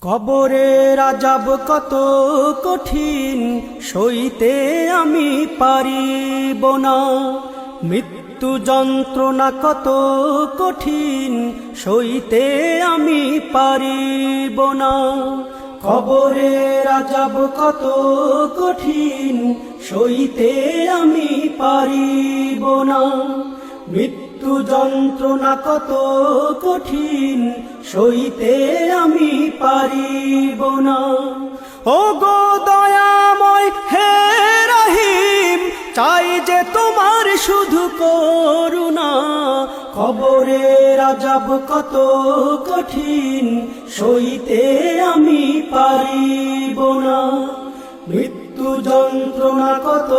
কবরের আযাব কত কঠিন, সইতে আমি পারিব না। মৃত্যু যন্ত্রণা কত কঠিন, সইতে আমি পারিব না। কবরের আযাব কত কঠিন, সইতে আমি পারিব না। মৃত্যু যন্ত্রণা কত কঠিন, সইতে আমি পারিব না। ও গো দয়াময় হে রহিম, চাই যে তোমার শুধু করুণা। কবরের আযাব কত কঠিন, সইতে আমি পারিব না। মৃত্যু যন্ত্রণা কত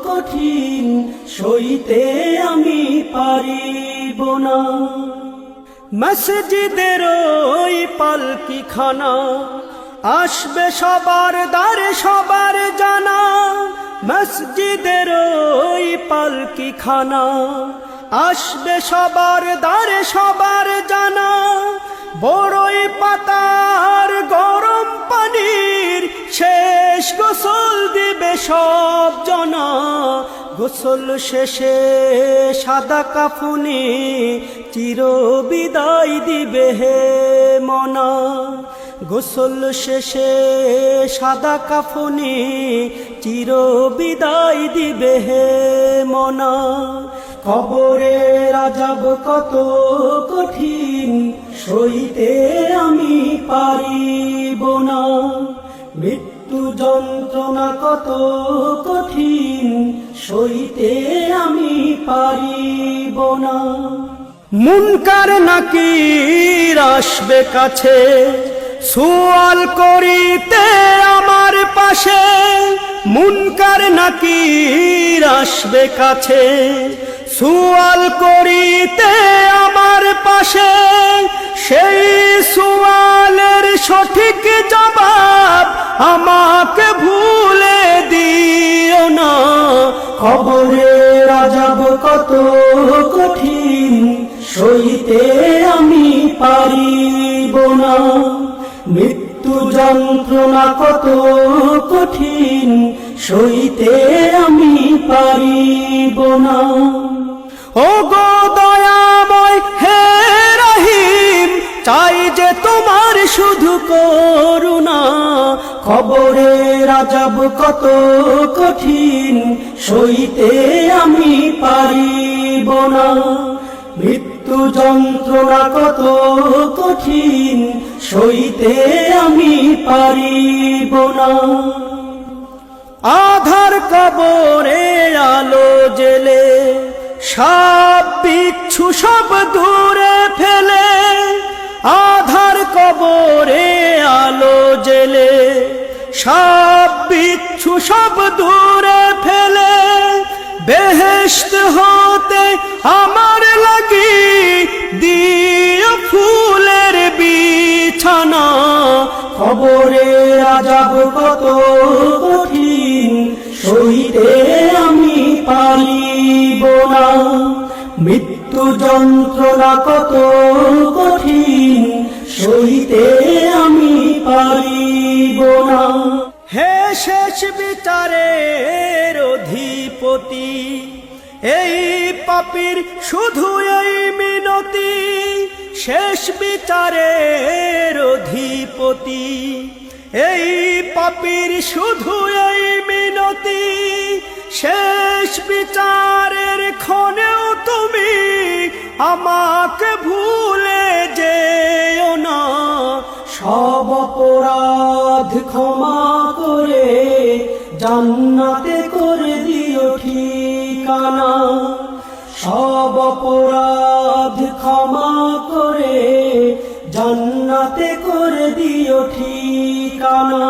কঠিন, সইতে আমি পারিব না। মসজিদের ওই পালকিখানা, আসবে সবার দ্বারে সবার জানা। মসজিদের ওই পালকিখানা, আসবে সবার দ্বারে সবার জানা। বড়ই পাতার গরম পানির শেষ গোসল দিবে সব জনা। গোসল শেষে সাদা কাফনে চির বিদায় দিবে হে মনা। গোসল শেষে সাদা কাফনে চির বিদায় দিবে হে মনা। কবরের আযাব কত কঠিন, সইতে আমি পারিব না। মৃত্যু যন্ত্রণা কত কঠিন, সইতে আমি পারিব না। মুনকার নাকির আসবে কাছে, সুয়াল করিতে আমার পাশে। মুনকার নাকির আসবে কাছে, সুয়াল করিতে আমার পাশে। সেই সুয়ালের সঠিক জবাব আমাকে ভুলে দিও না। কবরের আযাব কত কঠিন, সইতে আমি পারিব না। মৃত্যু যন্ত্রণা কত কঠিন, সইতে আমি পারিব না। ও গো দয়াময় হে রহিম, চাই যে তোমার শুধু করুণা। কবরের আযাব কত কঠিন, সইতে আমি পারিব না। মৃত্যু যন্ত্রণা কত কঠিন, সইতে আমি পারিব না। আধার কবরে আলো জেলে, সাপ বিচ্ছু সব দূরে ফেলে। আধার কবরে আলো জেলে, সাপ বিচ্ছু সব দূরে ফেলে। বেহেশত হতে আমার লাগি দিও ফুলের বিছানা। কবরের আযাব কত কঠিন, সইতে আমি পারিব না। মৃত্যু যন্ত্রণা কত কঠিন, সইতে আমি পারিব না। হে শেষ বিচারের অধিপতি, এই পাপীর শুধু এই মিনতি। শেষ বিচারের অধিপতি, এই পাপীর শুধু এই মিনতি। শেষ বিচারের ক্ষণেও তুমি আমাকে ভুলে যেও না। সব অপরাধ ক্ষমা করে জান্নাতে করে দিও ঠিকানা। সব অপরাধ ক্ষমা করে জান্নাতে করে দিও ঠিকানা।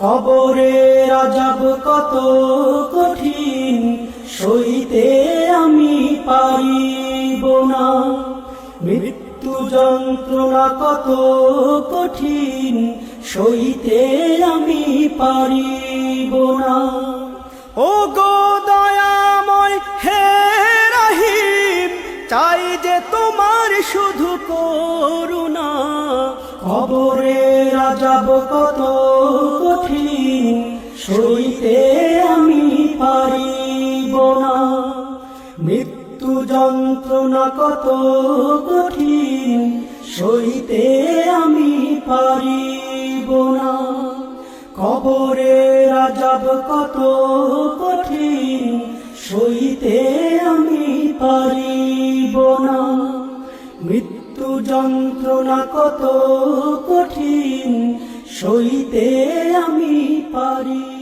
কবরের আযাব কত কঠিন, সইতে আমি পারিব না। মৃত্যু যন্ত্রণা কত কঠিন, সইতে আমি পারিব না। ও গো দয়াময় হে রহিম, চাই যে তোমার শুধু করুণা। কবরের আযাব কত কঠিন, সইতে আমি পারিব না। মৃত্যু যন্ত্রণা কত কঠিন, সইতে আমি পারিব না। কবরের আযাব কত কঠিন, সইতে আমি পারিব না। মৃত্যু যন্ত্রণা কত কঠিন, সইতে আমি পারি